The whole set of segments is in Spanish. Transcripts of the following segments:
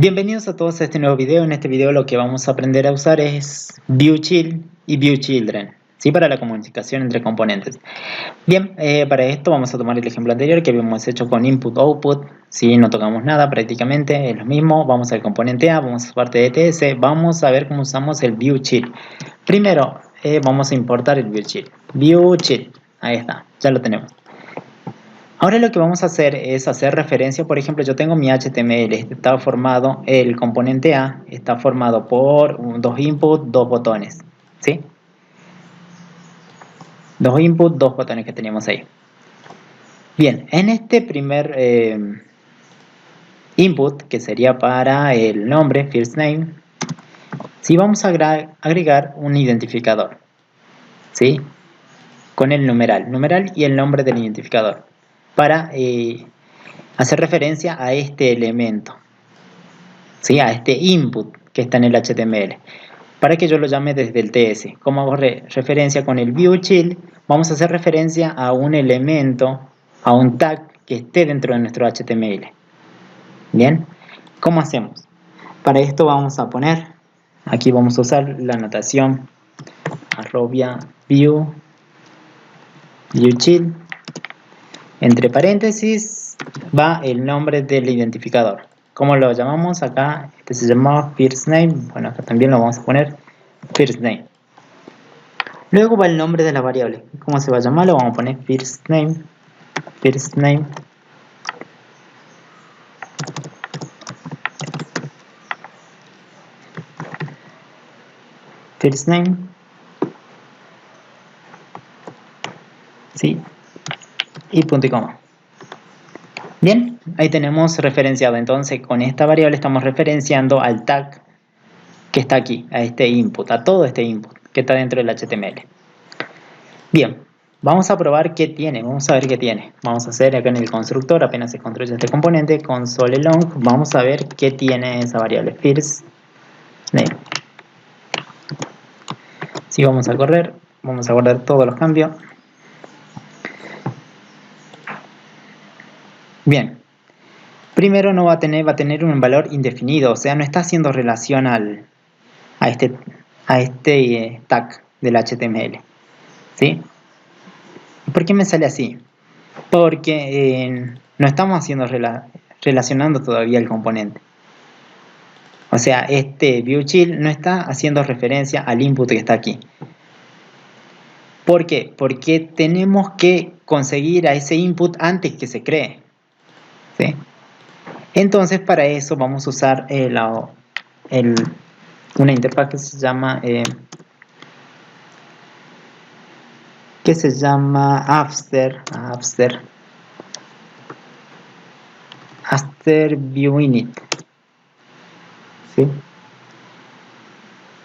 Bienvenidos a todos a este nuevo video. En este video lo que vamos a aprender a usar es ViewChild y ViewChildren, ¿sí? Para la comunicación entre componentes. Bien, para esto vamos a tomar el ejemplo anterior que habíamos hecho con input-output. Si no tocamos nada prácticamente, es lo mismo. Vamos al componente A, vamos a parte de ETS, vamos a ver cómo usamos el ViewChild. Primero vamos a importar el ViewChild. ViewChild, ahí está, ya lo tenemos. Ahora lo que vamos a hacer es hacer referencia, por ejemplo, yo tengo mi HTML, está formado, el componente A está formado por dos inputs, dos botones, ¿sí? Dos inputs, dos botones que teníamos ahí. Bien, en este primer input, que sería para el nombre, first name, sí vamos a agregar un identificador, ¿sí? Con el numeral y el nombre del identificador, para hacer referencia a este elemento, ¿sí? A este input que está en el HTML, para que yo lo llame desde el TS. Como hago referencia con el ViewChild, vamos a hacer referencia a un elemento, a un tag que esté dentro de nuestro HTML. Bien, ¿cómo hacemos? Para esto vamos a poner, aquí vamos a usar la anotación ViewChild, entre paréntesis va el nombre del identificador. ¿Cómo lo llamamos? Acá este se llama first name. Bueno, acá también lo vamos a poner first name. Luego va el nombre de la variable. ¿Cómo se va a llamar? Lo vamos a poner first name. First name. First name. Sí. Y punto y coma. Bien, ahí tenemos referenciado. Entonces con esta variable estamos referenciando al tag que está aquí, a este input, a todo este input que está dentro del HTML. Bien, vamos a probar qué tiene, vamos a ver qué tiene. Vamos a hacer acá en el constructor, apenas se construye este componente, console long, vamos a ver qué tiene esa variable, first name. Si vamos a correr, vamos a guardar todos los cambios. Bien, primero no va a tener un valor indefinido, o sea, no está haciendo relación a este tag del HTML, ¿sí? ¿Por qué me sale así? Porque no estamos haciendo relacionando todavía el componente. O sea, este ViewChild no está haciendo referencia al input que está aquí. ¿Por qué? Porque tenemos que conseguir a ese input antes que se cree, ¿sí? Entonces, para eso vamos a usar una interfaz que se llama After ViewInit, ¿sí?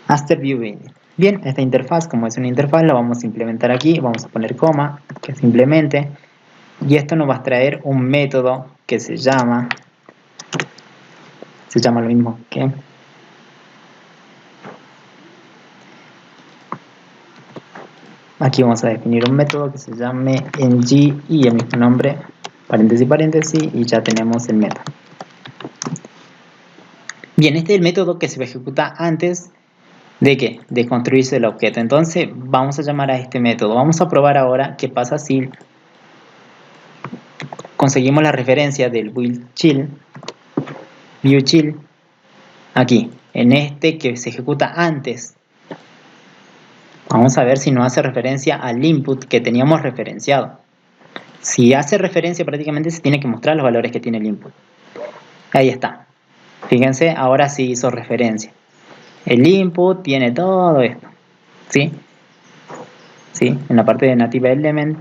After ViewInit. Bien, esta interfaz, como es una interfaz, la vamos a implementar aquí. Vamos a poner coma, que simplemente, y esto nos va a traer un método que se llama lo mismo que aquí vamos a definir un método que se llame ng y el mismo nombre, paréntesis, paréntesis, y ya tenemos el método. Bien, este es el método que se va a ejecutar antes ¿de qué? De construirse el objeto. Entonces vamos a llamar a este método. Vamos a probar ahora qué pasa si conseguimos la referencia del ViewChild aquí, en este que se ejecuta antes. Vamos a ver si nos hace referencia al input que teníamos referenciado. Si hace referencia, prácticamente se tiene que mostrar los valores que tiene el input. Ahí está. Fíjense, ahora sí hizo referencia. El input tiene todo esto, ¿sí? ¿Sí? En la parte de Native Element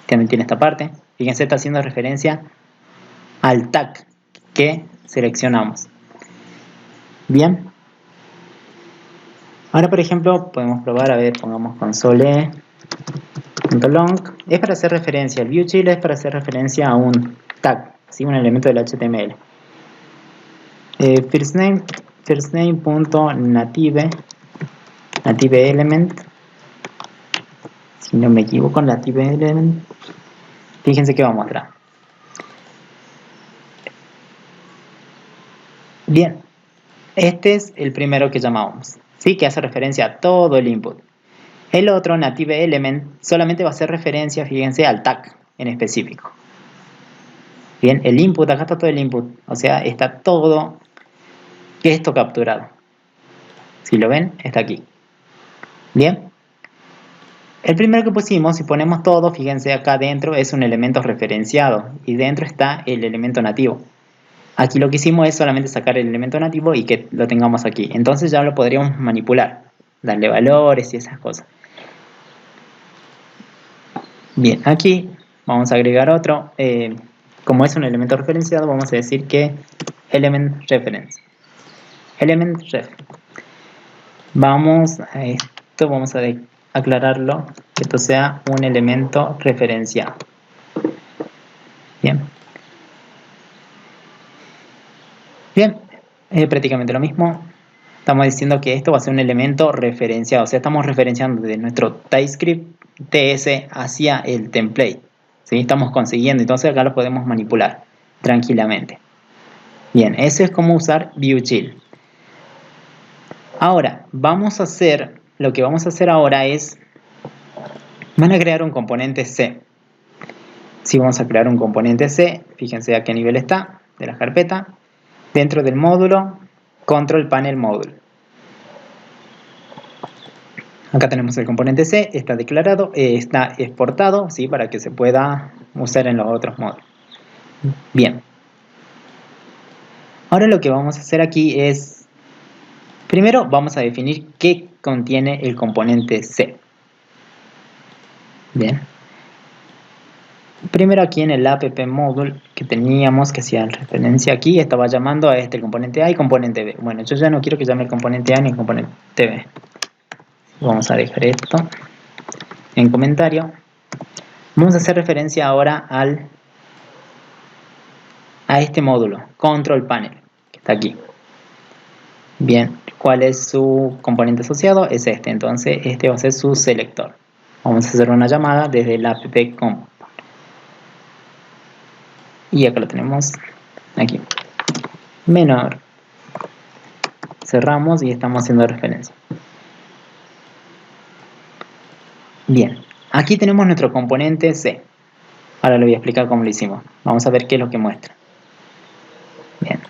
también tiene esta parte. Fíjense, está haciendo referencia al tag que seleccionamos. Bien. Ahora, por ejemplo, podemos probar, a ver, pongamos console.long. Es para hacer referencia, el ViewChild es para hacer referencia a un tag, ¿sí? Un elemento del HTML. Firstname.native element, si no me equivoco, native element. Fíjense que va a mostrar. Bien, este es el primero que llamamos, ¿sí? Que hace referencia a todo el input. El otro, native element, solamente va a hacer referencia, fíjense, al tag en específico. Bien, el input, acá está todo el input, o sea, está todo esto capturado. Si lo ven, está aquí. Bien. El primero que pusimos, si ponemos todo, fíjense acá dentro es un elemento referenciado y dentro está el elemento nativo. Aquí lo que hicimos es solamente sacar el elemento nativo y que lo tengamos aquí. Entonces ya lo podríamos manipular, darle valores y esas cosas. Bien, aquí vamos a agregar otro. Como es un elemento referenciado, vamos a decir que element reference. Element ref. Vamos a esto, vamos a aclararlo, que esto sea un elemento referenciado. Bien. Bien, prácticamente lo mismo. Estamos diciendo que esto va a ser un elemento referenciado, o sea, estamos referenciando de nuestro TypeScript TS hacia el template. ¿Sí? Estamos consiguiendo, entonces acá lo podemos manipular tranquilamente. Bien, eso es como usar ViewChill. Ahora, lo que vamos a hacer ahora es, van a crear un componente C. Si vamos a crear un componente C, fíjense a qué nivel está de la carpeta, dentro del módulo, Control Panel Module. Acá tenemos el componente C, está declarado, está exportado, ¿sí? Para que se pueda usar en los otros módulos. Bien. Ahora lo que vamos a hacer aquí es, primero vamos a definir qué contiene el componente C. Bien. Primero aquí en el app module que teníamos, que hacía referencia aquí, estaba llamando a este el componente A y componente B. Bueno, yo ya no quiero que llame el componente A ni el componente B. Vamos a dejar esto en comentario. Vamos a hacer referencia ahora a este módulo, Control Panel, que está aquí. Bien, ¿cuál es su componente asociado? Es este, entonces este va a ser su selector. Vamos a hacer una llamada desde el app-comp. Y acá lo tenemos, aquí. Menor. Cerramos y estamos haciendo referencia. Bien, aquí tenemos nuestro componente C. Ahora le voy a explicar cómo lo hicimos. Vamos a ver qué es lo que muestra. Bien.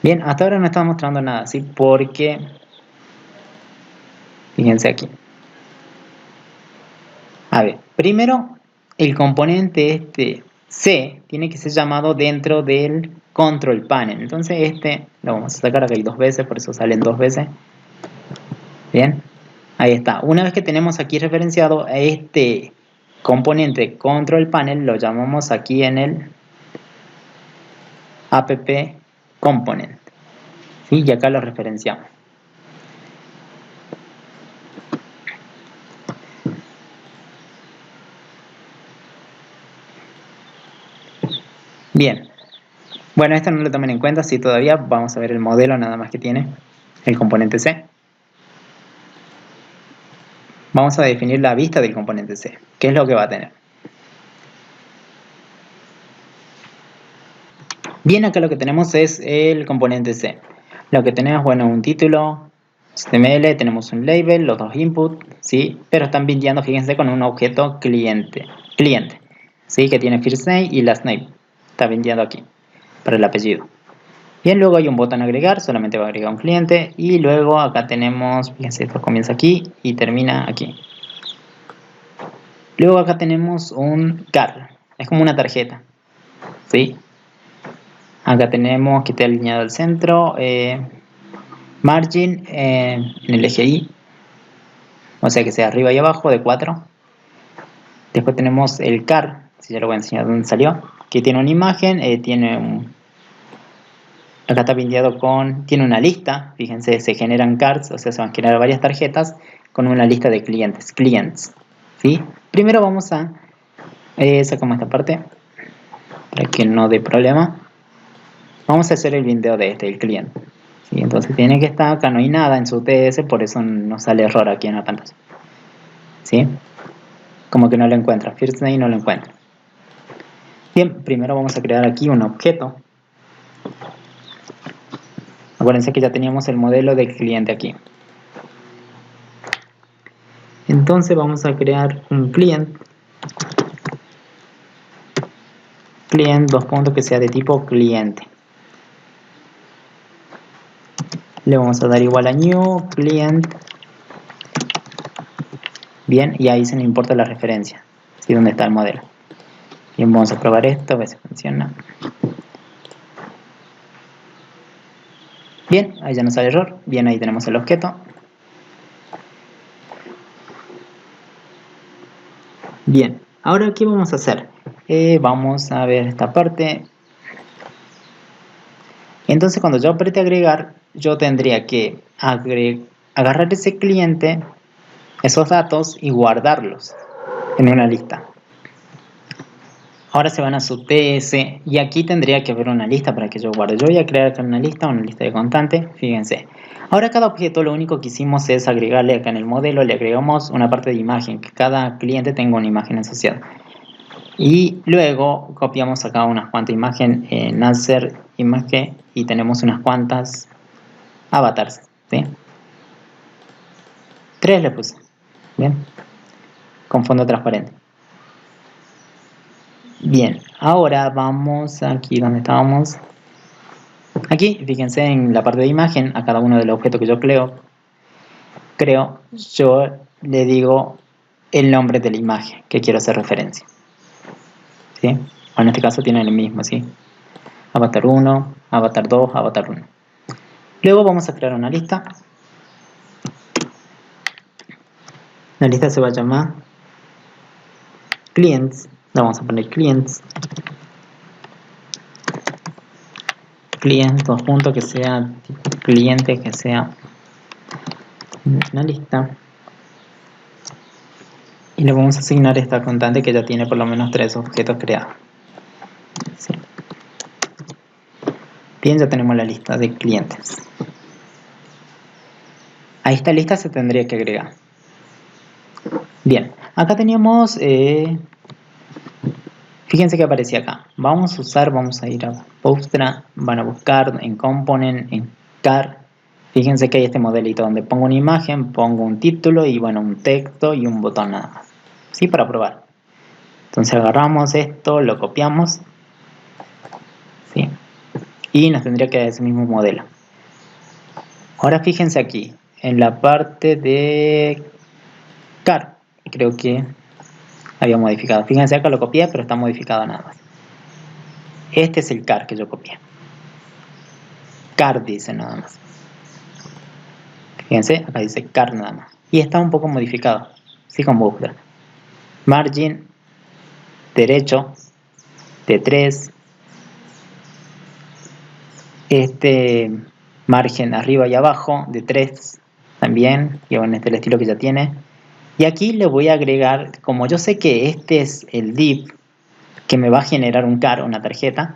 Bien, hasta ahora no está mostrando nada, ¿sí? Porque, fíjense aquí. A ver, primero, el componente este C tiene que ser llamado dentro del control panel. Entonces este lo vamos a sacar acá hay dos veces, por eso salen dos veces. Bien, ahí está. Una vez que tenemos aquí referenciado a este componente control panel, lo llamamos aquí en el app component. ¿Sí? Y acá lo referenciamos. Bien, bueno, esto no lo tomen en cuenta, sí, todavía vamos a ver el modelo nada más que tiene el componente C. Vamos a definir la vista del componente C. ¿Qué es lo que va a tener? Bien, acá lo que tenemos es el componente C. Lo que tenemos, bueno, un título, HTML, tenemos un label, los dos inputs, ¿sí? Pero están bindeando, fíjense, con un objeto cliente, ¿sí? Que tiene first name y last name. Está bindeando aquí, para el apellido. Bien, luego hay un botón agregar, solamente va a agregar un cliente. Y luego acá tenemos, fíjense, esto comienza aquí y termina aquí. Luego acá tenemos un card, es como una tarjeta, ¿sí? Acá tenemos que está alineado al centro, margin en el eje Y, o sea que sea arriba y abajo de 4. Después tenemos el car, si ya lo voy a enseñar dónde salió, que tiene una imagen, acá está pinteado tiene una lista, fíjense, se generan cards, o sea, se van a generar varias tarjetas con una lista de clients, ¿sí? Primero vamos a, sacamos esta parte, para que no dé problema. Vamos a hacer el bindeo de este, el cliente. ¿Sí? Entonces tiene que estar, acá no hay nada en su TS, por eso no sale error aquí en la pantalla. ¿Sí? como que no lo encuentra, first name no lo encuentra. Bien, primero vamos a crear aquí un objeto. Acuérdense que ya teníamos el modelo del cliente aquí. Entonces vamos a crear un client. Client, dos puntos, que sea de tipo cliente. Le vamos a dar igual a new client. Bien, y ahí se nos importa la referencia, ¿sí? Dónde está el modelo. Bien, vamos a probar esto, a ver si funciona. Bien, ahí ya nos sale error. Bien, ahí tenemos el objeto. Bien, ahora ¿qué vamos a hacer? Vamos a ver esta parte. Entonces cuando yo apriete agregar, yo tendría que agarrar ese cliente, esos datos, y guardarlos en una lista. Ahora se van a su TS y aquí tendría que haber una lista para que yo guarde. Yo voy a crear acá una lista de constante, fíjense. Ahora cada objeto lo único que hicimos es agregarle acá en el modelo, le agregamos una parte de imagen, que cada cliente tenga una imagen asociada. Y luego copiamos acá unas cuantas imágenes en Nasser Image y tenemos unas cuantas avatars, ¿sí? 3 le puse, bien, con fondo transparente. Bien, ahora vamos aquí donde estábamos. Aquí, fíjense en la parte de imagen, a cada uno de los objetos que yo creo, yo le digo el nombre de la imagen que quiero hacer referencia, ¿sí? O en este caso tienen el mismo, ¿sí? Avatar 1, Avatar 2, Avatar 1. Luego vamos a crear una lista. La lista se va a llamar clients. La vamos a poner clients. Clients, dos puntos, que sea cliente, que sea una lista. Y le vamos a asignar esta constante que ya tiene por lo menos 3 objetos creados. ¿Sí? Bien, ya tenemos la lista de clientes. A esta lista se tendría que agregar. Bien, acá teníamos, fíjense que aparecía acá. Vamos a ir a Bootstrap, van a buscar en Component, en Car. Fíjense que hay este modelito donde pongo una imagen, pongo un título y bueno, un texto y un botón nada más. ¿Sí? Para probar. Entonces agarramos esto, lo copiamos, ¿sí? Y nos tendría que dar ese mismo modelo. Ahora fíjense aquí, en la parte de Car, creo que había modificado. Fíjense acá lo copié, pero está modificado nada más. Este es el car que yo copié. Car dice nada más. Fíjense, acá dice car nada más. Y está un poco modificado. Sí, con búsqueda. Margin derecho de 3. Este margen arriba y abajo de 3 también. Y bueno, este es el estilo que ya tiene. Y aquí le voy a agregar, como yo sé que este es el div que me va a generar un car, una tarjeta.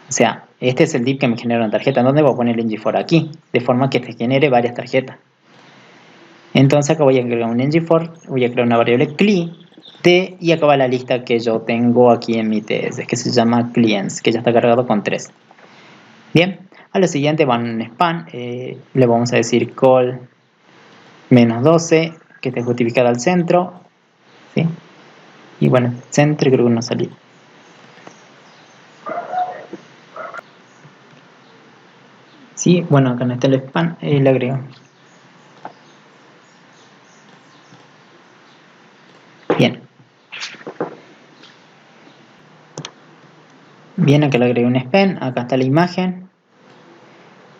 O sea, este es el div que me genera una tarjeta. ¿Dónde voy a poner el ng4? Aquí, de forma que te genere varias tarjetas. Entonces acá voy a agregar un ng4, voy a crear una variable cli t y acá va la lista que yo tengo aquí en mi TS, que se llama clients, que ya está cargado con 3. Bien, a lo siguiente van un span, le vamos a decir call -12, que esté justificada al centro, ¿sí? Y bueno, centro creo que no salió. Sí, bueno, acá no está el span, le agrego. Bien. Bien, acá le agregué un span, acá está la imagen.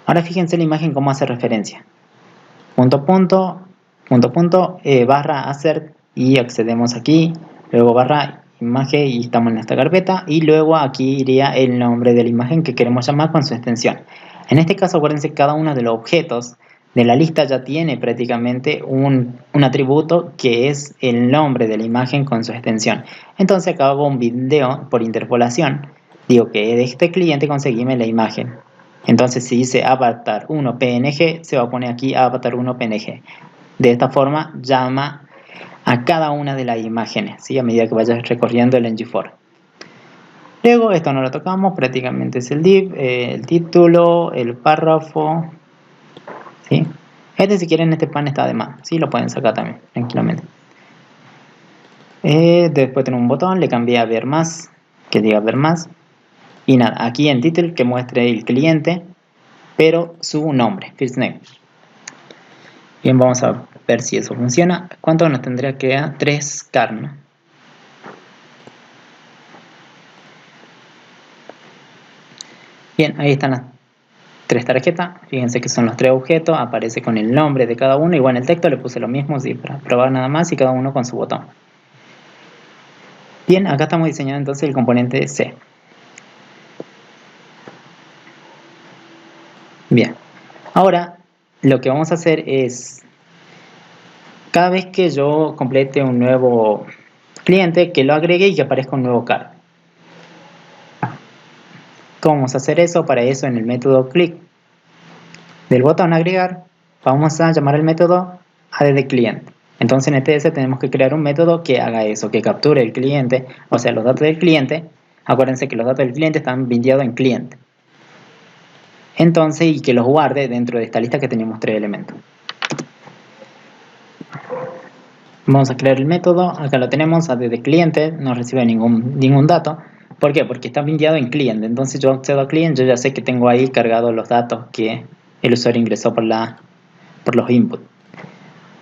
Ahora fíjense la imagen cómo hace referencia. Punto, punto, punto, punto, barra assert y accedemos aquí. Luego barra imagen y estamos en esta carpeta. Y luego aquí iría el nombre de la imagen que queremos llamar con su extensión. En este caso, acuérdense que cada uno de los objetos de la lista ya tiene prácticamente un atributo que es el nombre de la imagen con su extensión. Entonces acá hago un video por interpolación. Digo que de este cliente conseguíme la imagen. Entonces si dice avatar 1 png, se va a poner aquí avatar 1 png. De esta forma llama a cada una de las imágenes, ¿sí? A medida que vayas recorriendo el ng4. Luego, esto no lo tocamos, prácticamente es el div, el título, el párrafo, ¿sí? Si quieren, este pan está de más, ¿sí? Lo pueden sacar también, tranquilamente. Después tengo un botón, le cambié a ver más, que diga ver más. Y nada, aquí en title que muestre el cliente, pero su nombre, first name. Bien, vamos a ver si eso funciona. ¿Cuánto nos tendría que dar? 3 ¿no? Bien, ahí están las 3 tarjetas. Fíjense que son los 3 objetos. Aparece con el nombre de cada uno. Igual en el texto le puse lo mismo, sí, para probar nada más, y cada uno con su botón. Bien, acá estamos diseñando entonces el componente C. Bien, ahora lo que vamos a hacer es, cada vez que yo complete un nuevo cliente, que lo agregue y que aparezca un nuevo card. ¿Cómo vamos a hacer eso? Para eso, en el método click del botón agregar, vamos a llamar al método addClient. Entonces en ETS tenemos que crear un método que haga eso, que capture el cliente, o sea, los datos del cliente. Acuérdense que los datos del cliente están bindeados en cliente. Entonces, y que los guarde dentro de esta lista que tenemos 3 elementos. Vamos a crear el método, acá lo tenemos, addClient, no recibe ningún dato. ¿Por qué? Porque está bindeado en cliente. Entonces yo accedo a client, yo ya sé que tengo ahí cargados los datos que el usuario ingresó por los inputs.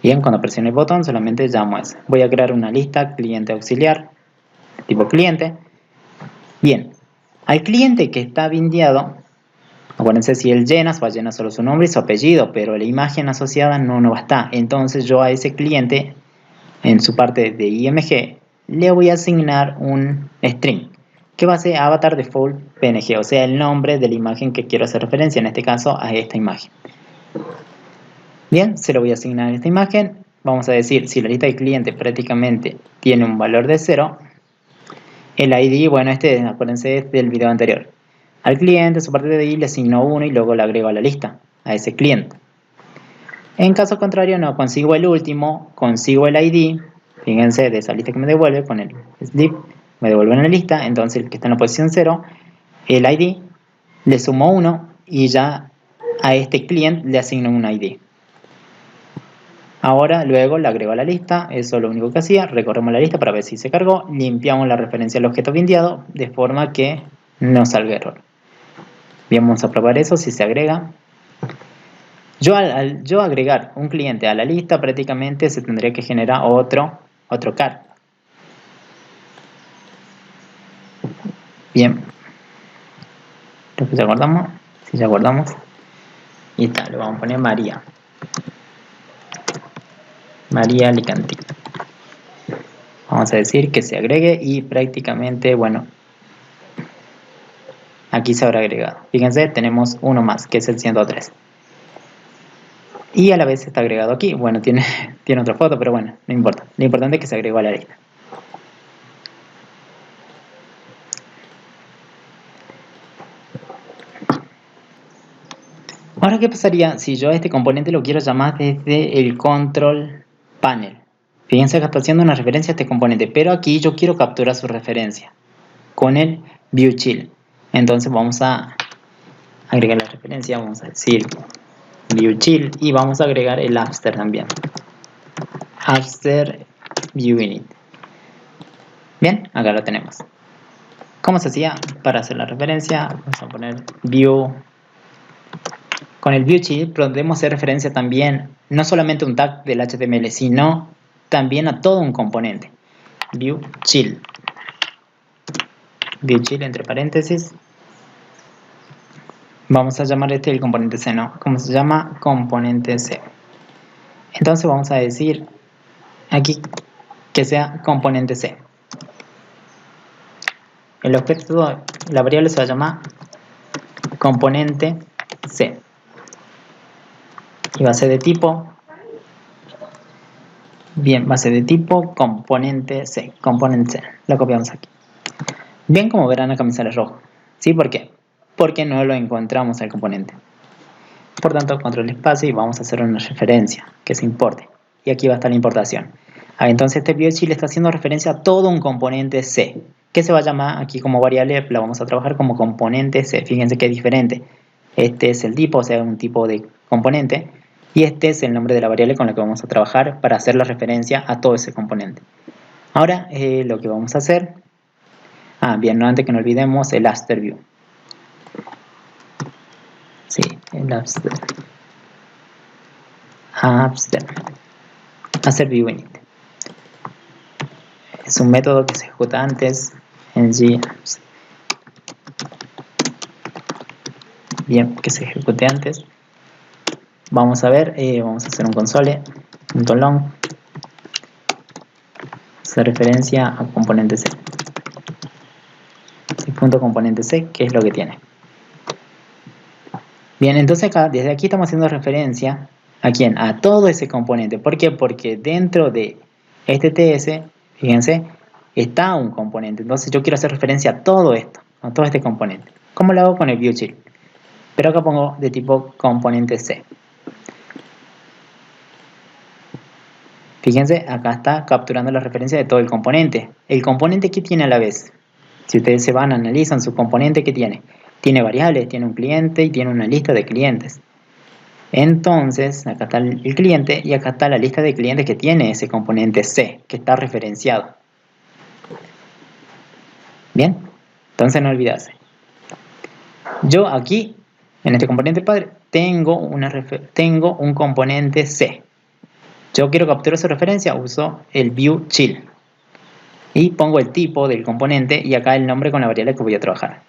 Bien, cuando presione el botón solamente llamo eso. Voy a crear una lista cliente auxiliar, tipo cliente. Bien, al cliente que está bindeado, acuérdense, si él llena, va a llenar solo su nombre y su apellido, pero la imagen asociada no va a estar. Entonces yo a ese cliente, en su parte de IMG, le voy a asignar un string, que va a ser avatar default png, o sea, el nombre de la imagen que quiero hacer referencia, en este caso a esta imagen. Bien, se lo voy a asignar a esta imagen. Vamos a decir, si la lista de cliente prácticamente tiene un valor de 0, el ID, bueno, acuérdense, es del video anterior. Al cliente, su parte de ID le asigno 1 y luego le agrego a la lista, a ese cliente. En caso contrario, no consigo el último, consigo el ID, fíjense, de esa lista que me devuelve, con el sleep, me devuelve en la lista, entonces el que está en la posición 0, el ID, le sumo 1 y ya a este cliente le asigno un ID. Ahora luego le agrego a la lista, eso es lo único que hacía, recorremos la lista para ver si se cargó, limpiamos la referencia al objeto bindeado de forma que no salga error. Bien, vamos a probar eso, si se agrega. Al yo agregar un cliente a la lista, prácticamente se tendría que generar otro card. Bien, lo que ya guardamos, si ya guardamos, y está, le vamos a poner María Alicanti. Vamos a decir que se agregue y prácticamente, bueno, aquí se habrá agregado. Fíjense, tenemos uno más, que es el 103. Y a la vez está agregado aquí. Bueno, tiene otra foto, pero bueno, no importa. Lo importante es que se agregó a la lista. Ahora, ¿qué pasaría si yo a este componente lo quiero llamar desde el control panel? Fíjense que está haciendo una referencia a este componente, pero aquí yo quiero capturar su referencia con el viewChild. Entonces vamos a agregar la referencia, vamos a decir viewChild y vamos a agregar el Abster también. Abster viewInit. Bien, acá lo tenemos. ¿Cómo se hacía para hacer la referencia? Vamos a poner view. Con el viewChild podemos hacer referencia también no solamente a un tag del HTML, sino también a todo un componente. viewChild. viewChild entre paréntesis. Vamos a llamar el componente C, ¿no? ¿Cómo se llama? Componente C. Entonces vamos a decir aquí que sea componente C. El objeto, la variable se va a llamar componente C. Y va a ser de tipo, bien, va a ser de tipo componente C. Componente C. Lo copiamos aquí. Bien, como verán acá me sale rojo. ¿Sí? ¿Por qué? Porque no lo encontramos al componente. Por tanto, control espacio y vamos a hacer una referencia que se importe. Y aquí va a estar la importación. Entonces este ViewChill está haciendo referencia a todo un componente C, que se va a llamar aquí como variable, la vamos a trabajar como componente C. Fíjense que es diferente. Este es el tipo, o sea, un tipo de componente, y este es el nombre de la variable con la que vamos a trabajar para hacer la referencia a todo ese componente. Ahora lo que vamos a hacer, bien, no, antes que no olvidemos el After View. Sí, el After View Init. Es un método que se ejecuta antes en G. Bien, que se ejecute antes. Vamos a ver, vamos a hacer un console.long. Hace referencia a componente C. Punto componente C, que es lo que tiene. Bien, entonces acá, desde aquí estamos haciendo referencia ¿a quién? A todo ese componente. ¿Por qué? Porque dentro de este TS, fíjense, está un componente. Entonces yo quiero hacer referencia a todo esto, a todo este componente. ¿Cómo lo hago con el ViewChill? Pero acá pongo de tipo componente C. Fíjense, acá está capturando la referencia de todo el componente. ¿El componente qué tiene a la vez? Si ustedes se van, analizan su componente, ¿qué tiene? Tiene variables, tiene un cliente y tiene una lista de clientes. Entonces, acá está el cliente y acá está la lista de clientes que tiene ese componente C, que está referenciado. Bien, entonces no olvidarse. Yo aquí, en este componente padre, tengo un componente C. Yo quiero capturar su referencia, uso el ViewChill. Y pongo el tipo del componente y acá el nombre con la variable que voy a trabajar.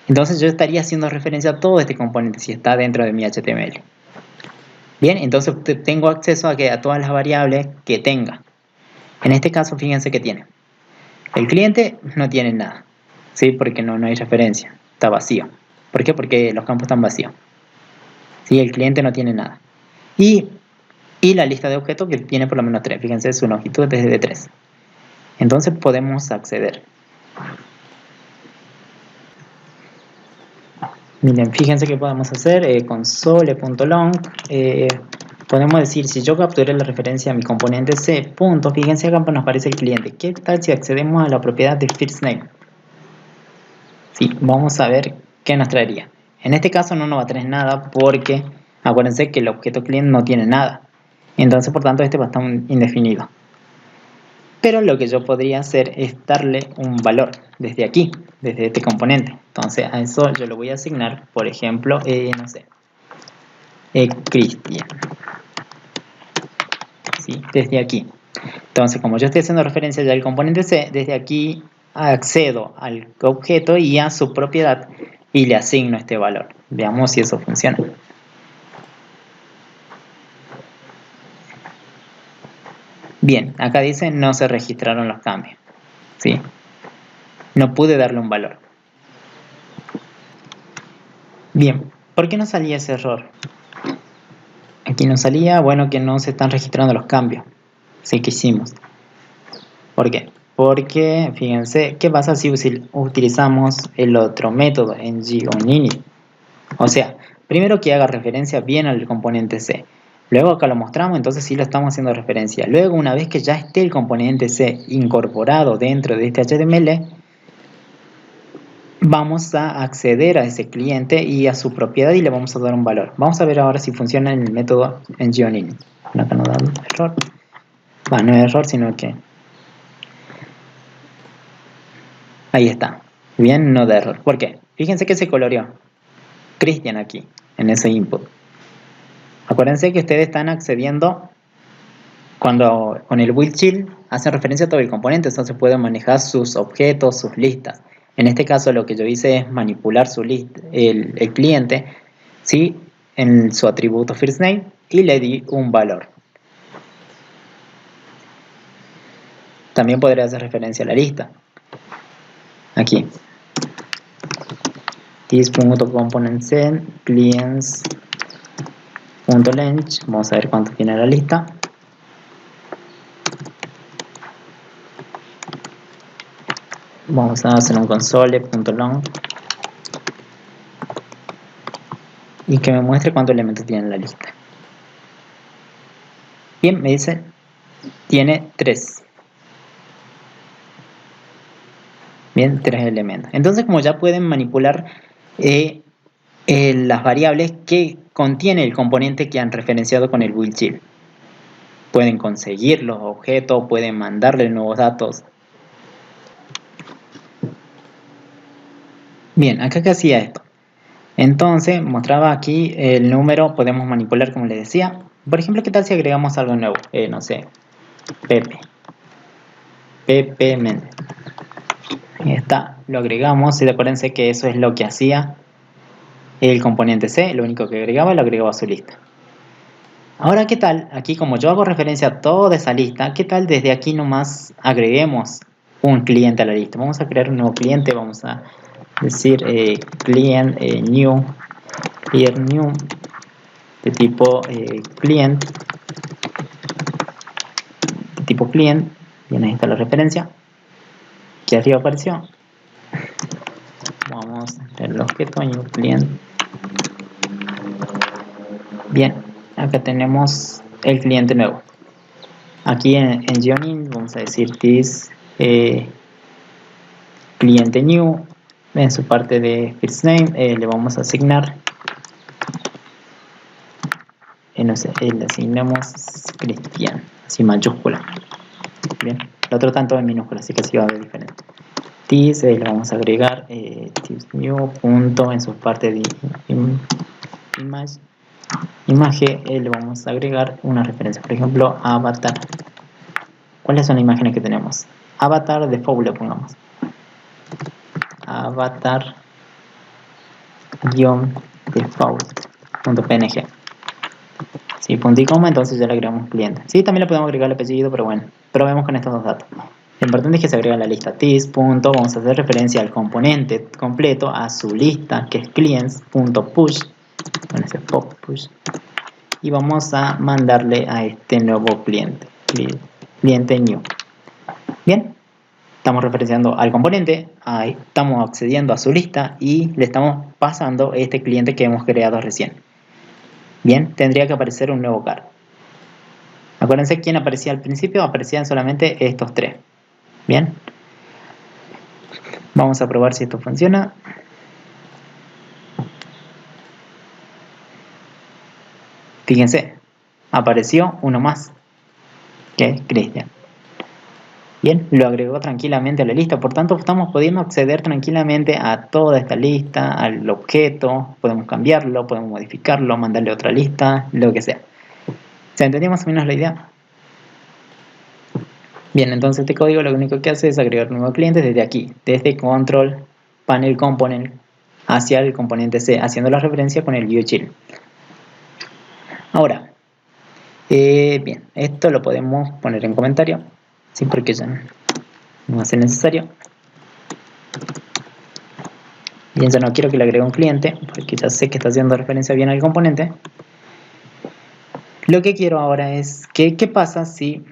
Entonces yo estaría haciendo referencia a todo este componente si está dentro de mi HTML. Bien, entonces tengo acceso a todas las variables que tenga. En este caso, fíjense que tiene. El cliente no tiene nada, ¿sí? Porque no hay referencia, está vacío. ¿Por qué? Porque los campos están vacíos. ¿Sí? El cliente no tiene nada. Y la lista de objetos que tiene por lo menos 3. Fíjense, su longitud es de 3. Entonces podemos acceder. Miren, fíjense que podemos hacer console.long. Podemos decir, si yo capturé la referencia a mi componente C, punto, fíjense acá nos aparece el cliente. ¿Qué tal si accedemos a la propiedad de firstName? Sí, vamos a ver qué nos traería. En este caso no nos va a traer nada porque acuérdense que el objeto client no tiene nada. Entonces, por tanto, este va a estar indefinido. Pero lo que yo podría hacer es darle un valor desde aquí, desde este componente. Entonces, a eso yo lo voy a asignar, por ejemplo, no sé, Cristian. ¿Sí? Desde aquí. Entonces, como yo estoy haciendo referencia ya al componente C, desde aquí accedo al objeto y a su propiedad y le asigno este valor. Veamos si eso funciona. Bien, acá dice no se registraron los cambios. ¿Sí? No pude darle un valor. Bien, ¿por qué no salía ese error? Aquí no salía, bueno, que no se están registrando los cambios. Sí que hicimos. ¿Por qué? Porque, fíjense, ¿qué pasa si utilizamos el otro método en GOnInit? O sea, primero que haga referencia bien al componente C. Luego acá lo mostramos, entonces sí lo estamos haciendo referencia. Luego, una vez que ya esté el componente C incorporado dentro de este HTML, vamos a acceder a ese cliente y a su propiedad y le vamos a dar un valor. Vamos a ver ahora si funciona en el método en GeoInit. Acá no da error. No es error, sino que... ahí está. Bien, no da error. ¿Por qué? Fíjense que se coloreó Cristian aquí, en ese input. Acuérdense que ustedes están accediendo cuando con el ViewChill hacen referencia a todo el componente, entonces pueden manejar sus objetos, sus listas. En este caso lo que yo hice es manipular su lista, el cliente, ¿sí? En su atributo firstName y le di un valor. También podría hacer referencia a la lista. Aquí. This.componentSet clients.length. Vamos a ver cuánto tiene la lista. Vamos a hacer un console.long y que me muestre cuántos elementos tiene en la lista. Bien, me dice tiene 3. Bien, 3 elementos. Entonces, como ya pueden manipular las variables que contiene el componente que han referenciado con el build child. Pueden conseguir los objetos, pueden mandarle nuevos datos. Bien, acá que hacía esto. Entonces, mostraba aquí el número, podemos manipular como les decía. Por ejemplo, ¿qué tal si agregamos algo nuevo? No sé, Pepe Méndez. Ahí está, lo agregamos y acuérdense que eso es lo que hacía el componente C, lo único que agregaba, lo agregaba a su lista. Ahora, ¿qué tal? Aquí como yo hago referencia a toda esa lista, ¿qué tal desde aquí nomás agreguemos un cliente a la lista? Vamos a crear un nuevo cliente, vamos a decir client new, here new, de tipo client, de tipo client, bien, ahí está la referencia, que arriba apareció. Vamos a ver el objeto new client. Bien, acá tenemos el cliente nuevo. Aquí en Geonin vamos a decir this cliente new. En su parte de first name le vamos a asignar, no sé, le asignamos Cristian, así mayúscula. Bien, el otro tanto en minúscula, así que así va a ver diferente. This le vamos a agregar this new punto en su parte de image. Imagen le vamos a agregar una referencia, por ejemplo, avatar. ¿Cuáles son las imágenes que tenemos? Avatar default le pongamos. Avatar default.png. Si punto y coma, entonces ya le agregamos cliente. Sí, también le podemos agregar el apellido, pero bueno, probemos con estos dos datos. Lo importante es que se agrega la lista this. Vamos a hacer referencia al componente completo, a su lista, que es clients.push. Con ese pop push. Y vamos a mandarle a este nuevo cliente, cliente new. Bien, estamos referenciando al componente, ahí estamos accediendo a su lista y le estamos pasando este cliente que hemos creado recién. Bien, tendría que aparecer un nuevo car. Acuérdense quién aparecía al principio, aparecían solamente estos 3. Bien, vamos a probar si esto funciona. Fíjense, apareció uno más, que es Cristian. Bien, lo agregó tranquilamente a la lista, por tanto estamos pudiendo acceder tranquilamente a toda esta lista, al objeto, podemos cambiarlo, podemos modificarlo, mandarle otra lista, lo que sea. ¿Se entendió más o menos la idea? Bien, entonces este código lo único que hace es agregar un nuevo cliente desde aquí, desde control, panel component, hacia el componente C, haciendo la referencia con el viewchild. Ahora, bien, esto lo podemos poner en comentario, sí, porque ya no va a ser necesario. Bien, ya no quiero que le agregue un cliente, porque ya sé que está haciendo referencia bien al componente. Lo que quiero ahora es, ¿qué pasa si...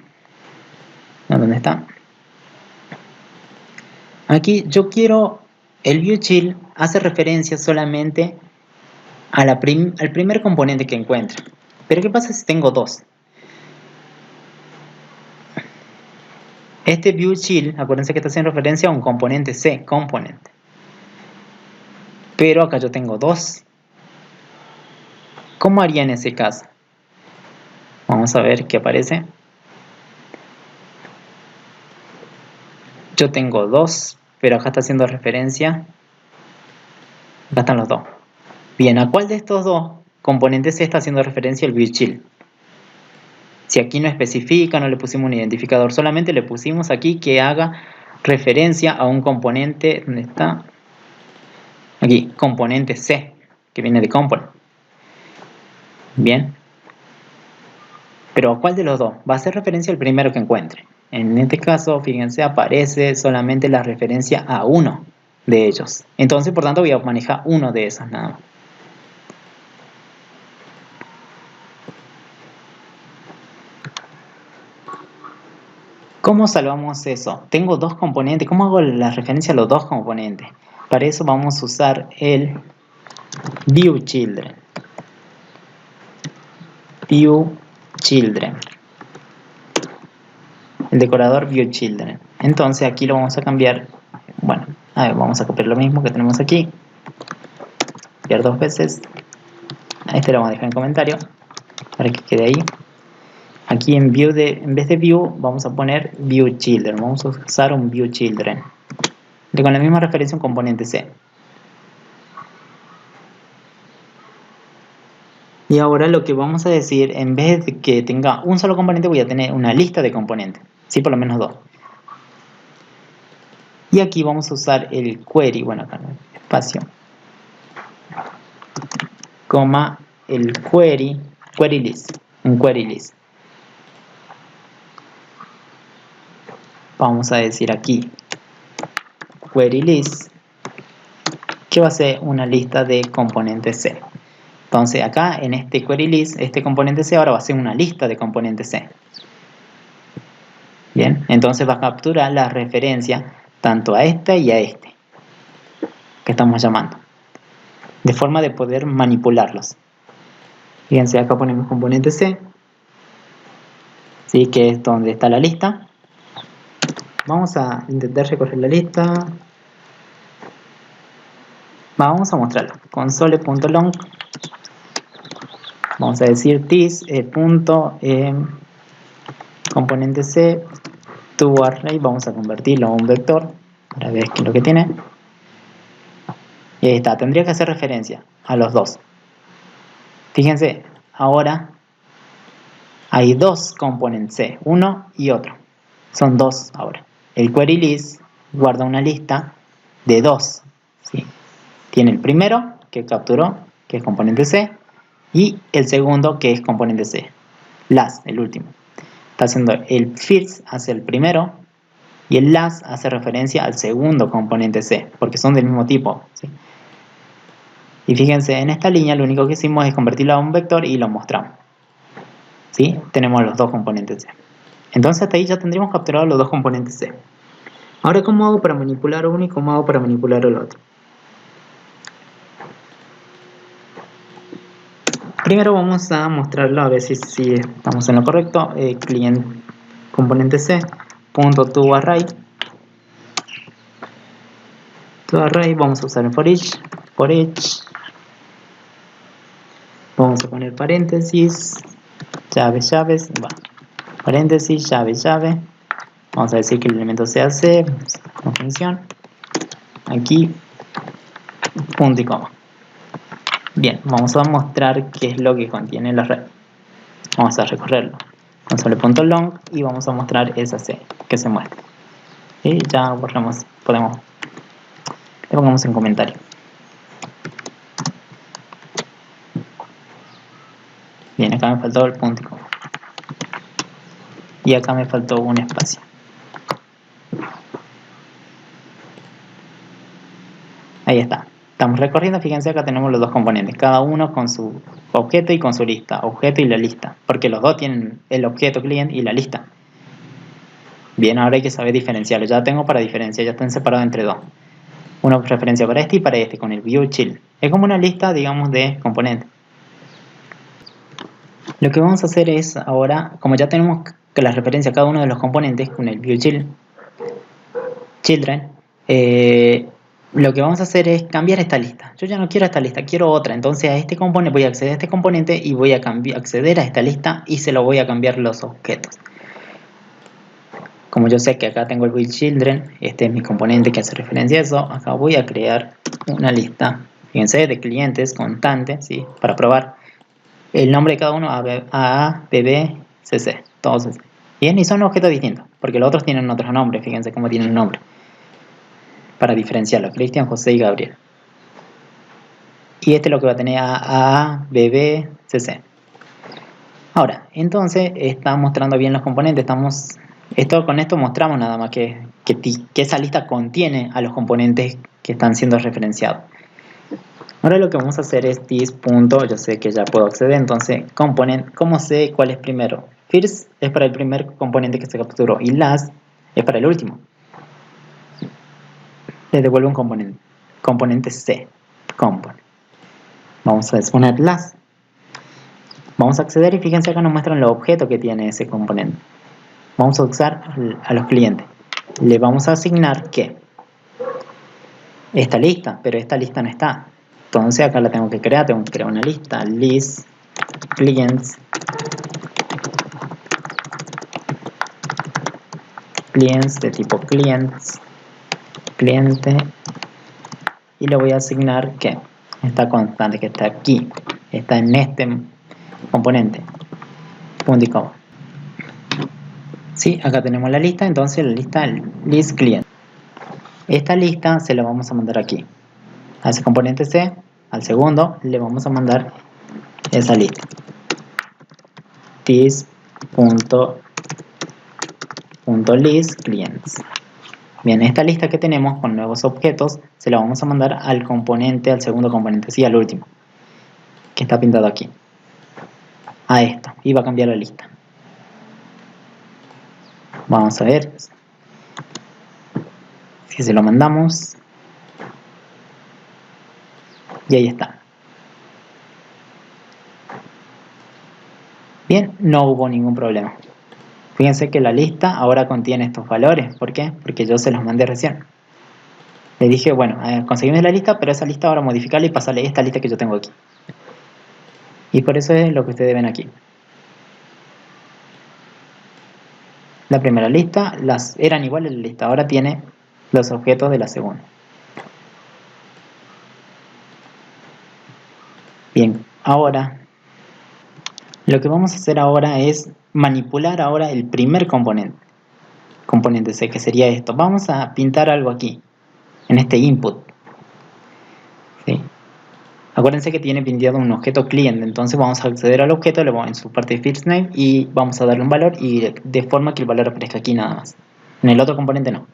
¿Dónde está? Aquí yo quiero, el viewchild hace referencia solamente a al primer componente que encuentre. Pero ¿qué pasa si tengo dos? Este viewchild, acuérdense que está haciendo referencia a un componente C, component. Pero acá yo tengo dos. ¿Cómo haría en ese caso? Vamos a ver qué aparece. Yo tengo dos, pero acá está haciendo referencia. Acá están los dos. Bien, ¿a cuál de estos dos componentes C está haciendo referencia el viewchild? Si aquí no especifica, no le pusimos un identificador, solamente le pusimos aquí que haga referencia a un componente. ¿Dónde está? Aquí, componente C, que viene de component. Bien. Pero ¿a cuál de los dos? Va a hacer referencia al primero que encuentre. En este caso, fíjense, aparece solamente la referencia a uno de ellos. Entonces, por tanto, voy a manejar uno de esos nada más. ¿Cómo salvamos eso? Tengo dos componentes. ¿Cómo hago la referencia a los dos componentes? Para eso vamos a usar el viewChildren. viewChildren. el decorador viewChildren. Entonces aquí lo vamos a cambiar. Bueno, a ver, vamos a copiar lo mismo que tenemos aquí. Copiar 2 veces. A este lo vamos a dejar en comentario para que quede ahí. Aquí en vez de view vamos a poner viewChildren. Vamos a usar un viewChildren. Con la misma referencia un componente C. Y ahora lo que vamos a decir, en vez de que tenga un solo componente, voy a tener una lista de componentes. Sí, por lo menos 2. Y aquí vamos a usar el query, bueno, acá no, espacio, coma, el query list, un query list. Vamos a decir aquí, query list, que va a ser una lista de componentes C. Entonces acá en este query list, este componente C ahora va a ser una lista de componentes C. Bien, entonces va a capturar la referencia tanto a este y a este que estamos llamando, de forma de poder manipularlos. Fíjense, acá ponemos componente C, ¿sí? Que es donde está la lista. Vamos a intentar recorrer la lista. Vamos a mostrarlo. Console.long. Vamos a decir this componente C to array. Vamos a convertirlo a un vector para ver qué es lo que tiene. Y ahí está. Tendría que hacer referencia a los dos. Fíjense, ahora hay dos componentes C, uno y otro. Son dos ahora. El query list guarda una lista de dos. ¿Sí? Tiene el primero que capturó, que es componente C, y el segundo que es componente C. Last, el último. Está haciendo el first hacia el primero y el last hace referencia al segundo componente C, porque son del mismo tipo. ¿Sí? Y fíjense, en esta línea lo único que hicimos es convertirlo a un vector y lo mostramos. ¿Sí? Tenemos los dos componentes C. Entonces hasta ahí ya tendríamos capturado los dos componentes C. Ahora, ¿cómo hago para manipular uno y cómo hago para manipular el otro? Primero vamos a mostrarlo a ver si estamos en lo correcto. Client componente C punto toArray. ToArray vamos a usar el for each. Vamos a poner paréntesis, llaves, paréntesis, llave. Vamos a decir que el elemento sea C, con función. Aquí, punto y coma. Bien, vamos a mostrar qué es lo que contiene la red. Vamos a recorrerlo. Console.long y vamos a mostrar esa C que se muestra. Y ya borramos, le pongamos en comentario. Bien, acá me faltó el punto y coma. Y acá me faltó un espacio. Ahí está. Estamos recorriendo, fíjense, acá tenemos los dos componentes, cada uno con su objeto y con su lista, objeto y la lista, porque los dos tienen el objeto client y la lista. Bien, ahora hay que saber diferenciarlo. Ya tengo para diferenciar, ya están separados entre dos. Una referencia para este y para este, con el viewChild. Es como una lista, digamos, de componentes. Lo que vamos a hacer es ahora, como ya tenemos la referencia a cada uno de los componentes con el viewChild, lo que vamos a hacer es cambiar esta lista. Yo ya no quiero esta lista, quiero otra. Entonces a este componente voy a acceder a este componente y voy a acceder a esta lista y se lo voy a cambiar los objetos. Como yo sé que acá tengo el viewChildren, este es mi componente que hace referencia a eso, acá voy a crear una lista, fíjense, de clientes constantes, ¿sí? Para probar el nombre de cada uno, A, B, B, CC, todos CC. Bien, y son objetos distintos, porque los otros tienen otros nombres, fíjense cómo tienen nombre. Para diferenciarlo, Cristian, José y Gabriel. Y este es lo que va a tener A, B, B, CC. Ahora, entonces está mostrando bien los componentes. Con esto mostramos nada más que esa lista contiene a los componentes que están siendo referenciados. Ahora lo que vamos a hacer es this. Yo sé que ya puedo acceder, entonces component, ¿cómo sé cuál es primero? First es para el primer componente que se capturó y last es para el último. Le devuelvo un componente C, component. Vamos a poner last. Vamos a acceder y fíjense acá nos muestran los objetos que tiene ese componente. Vamos a usar a los clientes. Le vamos a asignar que esta lista, pero esta lista no está. Entonces acá la tengo que crear una lista, list clients, de tipo clientes, cliente, y le voy a asignar que esta constante que está aquí, está en este componente, punto y coma. Sí, acá tenemos la lista, entonces la lista list client. Esta lista se la vamos a mandar aquí, a ese componente C, al segundo le vamos a mandar esa lista, this.list clients. Bien, esta lista que tenemos con nuevos objetos se la vamos a mandar al componente, al segundo componente, sí, al último, que está pintado aquí, a esto, y va a cambiar la lista. Vamos a ver si se lo mandamos, y ahí está. Bien, no hubo ningún problema. Fíjense que la lista ahora contiene estos valores. ¿Por qué? Porque yo se los mandé recién. Le dije, bueno, conseguimos la lista, pero esa lista ahora modificarla y pasarle esta lista que yo tengo aquí. Y por eso es lo que ustedes ven aquí. La primera lista eran iguales a la lista, ahora tiene los objetos de la segunda. Bien, ahora lo que vamos a hacer ahora es manipular ahora el primer componente C, que sería esto. Vamos a pintar algo aquí, en este input. ¿Sí? Acuérdense que tiene pintado un objeto cliente, entonces vamos a acceder al objeto, le vamos en su parte de first name y vamos a darle un valor y de forma que el valor aparezca aquí nada más. En el otro componente no.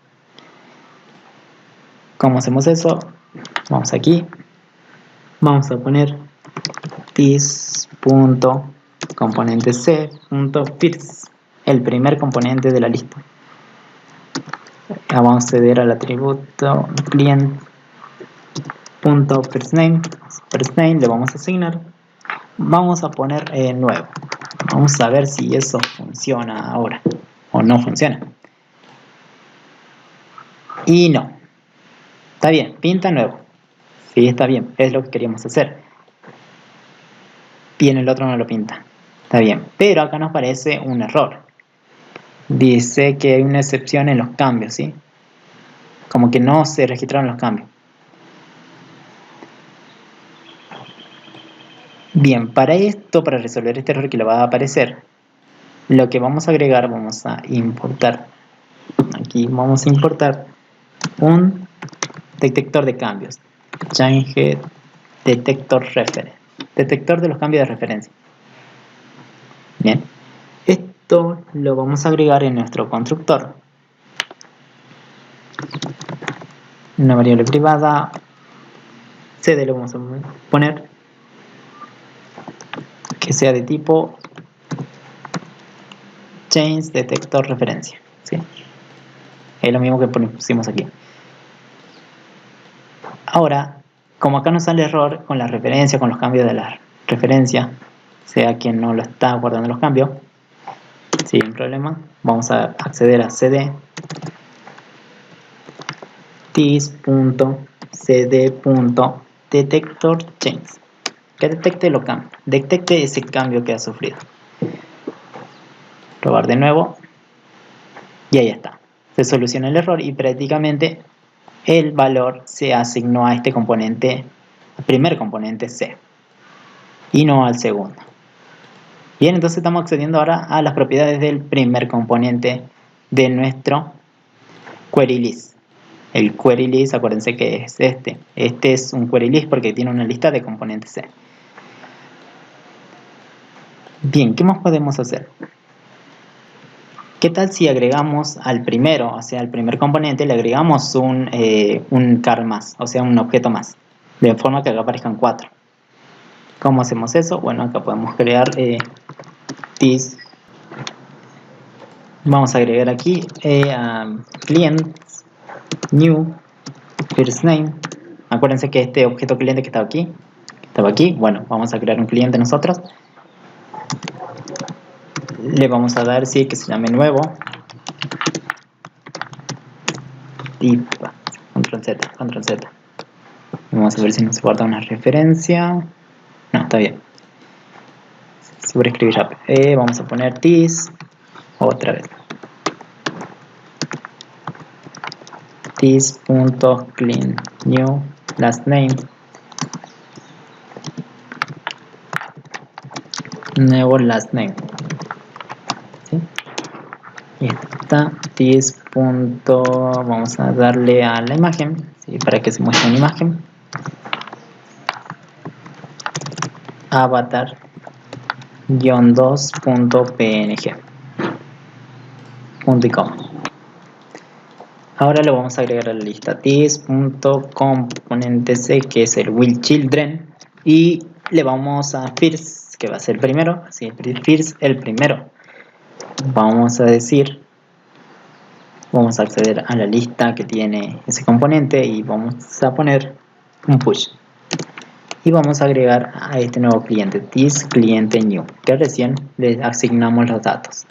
¿Cómo hacemos eso? Vamos aquí, vamos a poner this.componente C.first, el primer componente de la lista. Vamos a acceder al atributo client.firstName, le vamos a asignar, vamos a poner nuevo. Vamos a ver si eso funciona ahora o no funciona. Y no, está bien, pinta nuevo. Sí, está bien, es lo que queríamos hacer. Bien, el otro no lo pinta. Está bien, pero acá nos parece un error. Dice que hay una excepción en los cambios, ¿sí? Como que no se registraron los cambios. Bien, para esto, para resolver este error que le va a aparecer, lo que vamos a agregar, vamos a importar. Aquí vamos a importar un detector de cambios. Change detector reference. Detector de los cambios de referencia. Bien, esto lo vamos a agregar en nuestro constructor. Una variable privada cd le vamos a poner que sea de tipo change detector referencia, ¿sí? Es lo mismo que pusimos aquí. Ahora, como acá nos sale error con la referencia, con los cambios de la referencia, sea quien no lo está guardando los cambios, sin problema, vamos a acceder a cd this.cd.detector change, que detecte los cambios, detecte ese cambio que ha sufrido. Probar de nuevo y ahí está, se soluciona el error y prácticamente el valor se asignó a este componente, al primer componente C y no al segundo. Bien, entonces estamos accediendo ahora a las propiedades del primer componente de nuestro query list. El query list, acuérdense que es este. Este es un query list porque tiene una lista de componentes C. Bien, ¿qué más podemos hacer? ¿Qué tal si agregamos al primero, o sea, al primer componente, le agregamos un car más, o sea, un objeto más, de forma que acá aparezcan 4? ¿Cómo hacemos eso? Bueno, acá podemos crear this. Vamos a agregar aquí client new first name. Acuérdense que este objeto cliente que estaba aquí, bueno, vamos a crear un cliente nosotros. Le vamos a dar, sí, que se llame nuevo. tip, control Z, control Z. Vamos a ver si nos guarda una referencia. No, está bien. Sobreescribir rápido. Vamos a poner this otra vez. This.clean new last name. Nuevo last name. ¿Sí? Y está this. Vamos a darle a la imagen, ¿sí? Para que se muestre una imagen. Avatar-2.png. Punto y coma. Ahora lo vamos a agregar a la lista this.componentec, que es el will children, y le vamos a first, que va a ser el primero, así first el primero. Vamos a decir, vamos a acceder a la lista que tiene ese componente y vamos a poner un push. Y vamos a agregar a este nuevo cliente, this cliente new, que recién le asignamos los datos.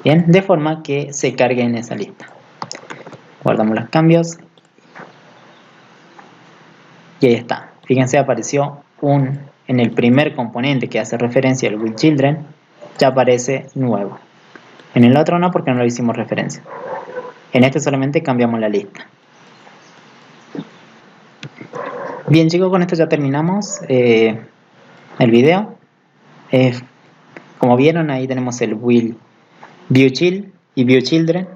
Bien, de forma que se cargue en esa lista. Guardamos los cambios. Y ahí está. Fíjense, apareció en el primer componente que hace referencia al will children, ya aparece nuevo. En el otro no, porque no lo hicimos referencia. En este solamente cambiamos la lista. Bien, chicos, con esto ya terminamos el video. Como vieron, ahí tenemos el will viewChild y viewChildren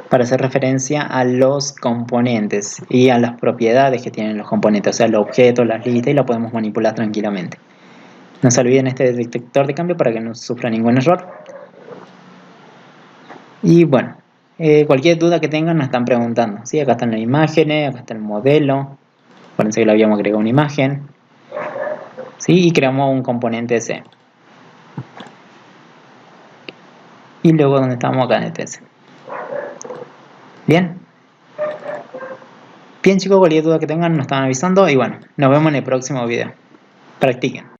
para hacer referencia a los componentes y a las propiedades que tienen los componentes, o sea, los objetos, las listas, y lo podemos manipular tranquilamente. No se olviden este detector de cambio para que no sufra ningún error. Y bueno, cualquier duda que tengan nos están preguntando. ¿Sí? Acá están las imágenes, acá está el modelo. Acuérdense que le habíamos agregado una imagen. ¿Sí? Y creamos un componente C. Y luego donde estamos acá en el TS. Bien. Bien, chicos, cualquier duda que tengan nos están avisando. Y bueno, nos vemos en el próximo video. Practiquen.